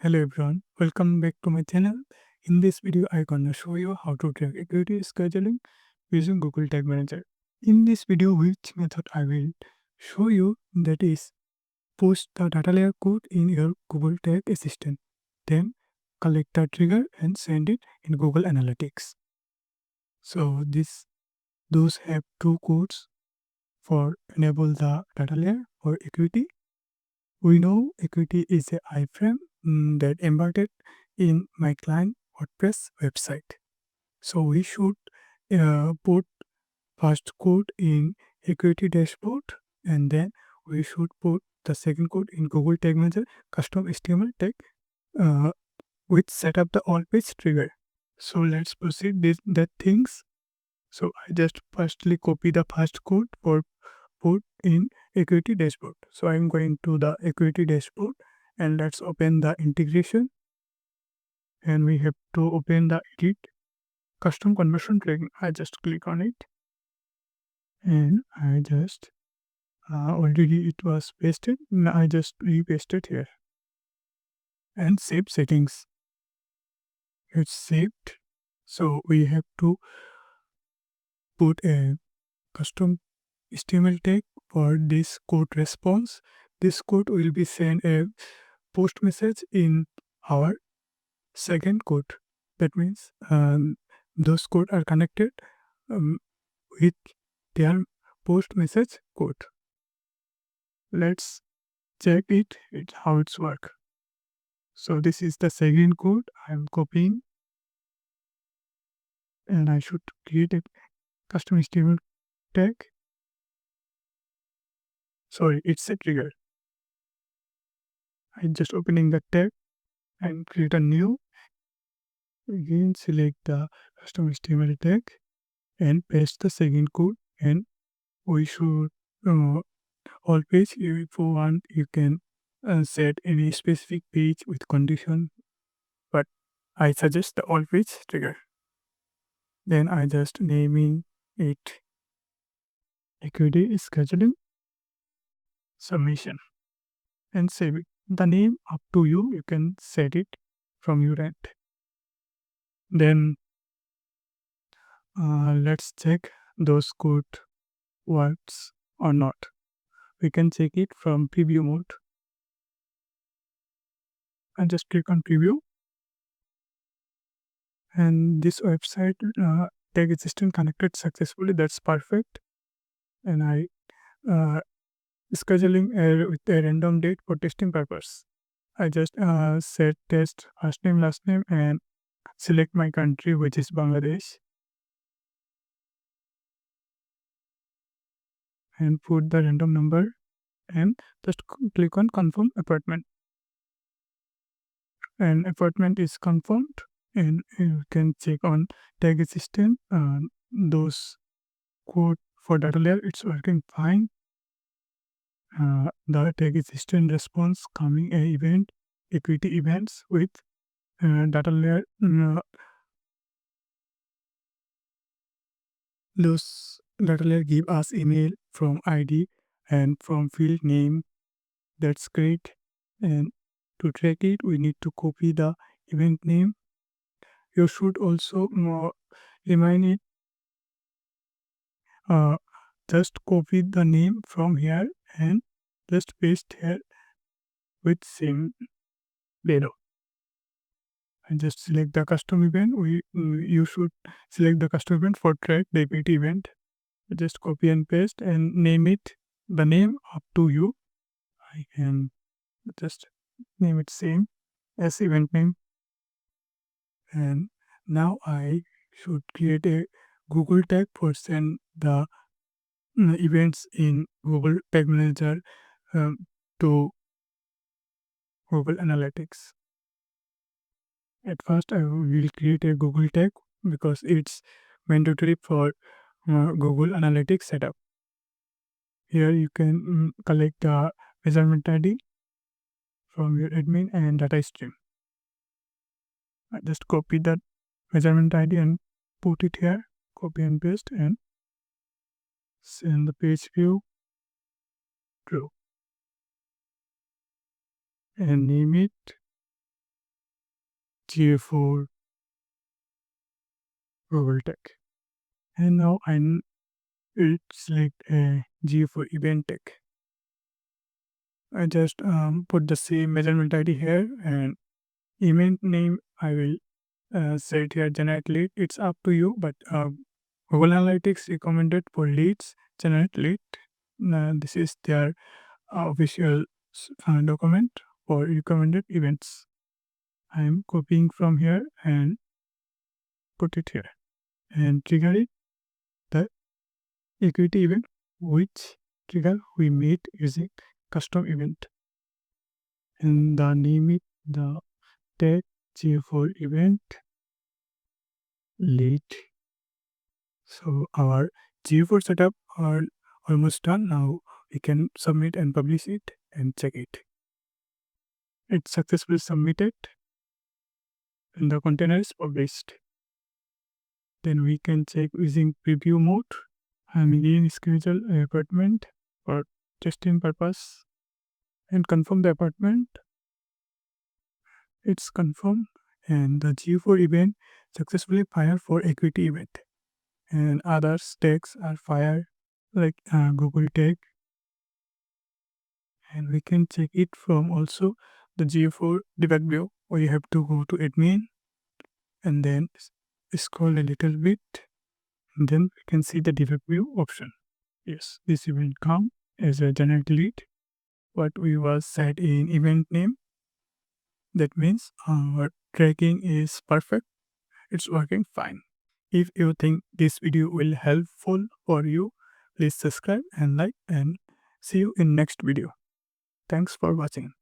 Hello everyone, welcome back to my channel. In this video, I'm gonna show you how to track Acuity Scheduling using Google Tag Manager. In this video, which method I will show you, that is post the data layer code in your Google Tag Assistant, then collect the trigger and send it in Google Analytics. So those have two codes for enable the data layer for Acuity. We know Acuity is a iframe that embedded in my client WordPress website. So we should put first code in Acuity dashboard, and then we should put the second code in Google Tag Manager custom HTML tag uh, which set up the all page trigger. So let's proceed that things. So I just firstly copy the first code for put in Acuity dashboard. So I'm going to the Acuity dashboard and let's open the integration, and we have to open the edit custom conversion tracking. I just click on it and I just already it was pasted. Now I just repaste it here and save settings. It's saved. So we have to put a custom HTML tag for this code response. This code will be sent a post message in our second code. That means those code are connected um, with their post message code. Let's check it how it's work. So this is the second code I'm copying, and I should create a custom HTML tag. Sorry, it's a trigger. I'm just opening the tag and create a new. Again, select the custom HTML tag and paste the second code, and we should all page. If you want, you can set any specific page with condition, but I suggest the all page trigger. Then I just naming it Acuity Scheduling Submission and save it. The name up to you. You can set it from your end. Then let's check those code works or not. We can check it from preview mode and just click on preview. And this website tag assistant connected successfully. That's perfect. And I scheduling with a random date for testing purpose. I just set test first name last name and select my country, which is Bangladesh, and put the random number and just click on confirm appointment. And appointment is confirmed, and you can check on tag assistant those code for data layer. It's working fine. The tag assistant response coming a event Acuity events with data layer. Those data layer give us email from ID and from field name. That's great. And to track it, we need to copy the event name. You should also remind it. Just copy the name from here and just paste here with same below. And just select the custom event. You should select the custom event for track the Acuity event. Just copy and paste and name it. The name up to you. I can just name it same as event name. And now I should create a Google tag for send the events in Google Tag Manager to Google Analytics. At first, I will create a Google tag because it's mandatory for Google Analytics setup. Here you can collect the measurement ID from your admin and data stream. I just copy that measurement ID and put it here, copy and paste, and send the page view true. And name it GA4 Google Tag. And now will select a GA4 event tag. I just put the same measurement ID here, and event name I will set here generate lead. It's up to you, but Google Analytics recommended for leads generate lead. This is their official document for recommended events. I am copying from here and put it here and trigger it the Acuity event, which trigger we made using custom event, and the name is the tag G4 event lead. So our G4 setup are almost done. Now we can submit and publish it and check it. It's successfully submitted and the container is published. Then we can check using preview mode. I'm again schedule an appointment for testing purpose and confirm the appointment. It's confirmed and the G4 event successfully fired for Acuity event, and other tags are fired like Google tag, and we can check it from also the G4 debug view. We have to go to admin and then scroll a little bit, and then we can see the debug view option. Yes, this event come as a generate lead. What we was set in event name. That means our tracking is perfect. It's working fine. If you think this video will helpful for you, please subscribe and like, and see you in next video. Thanks for watching.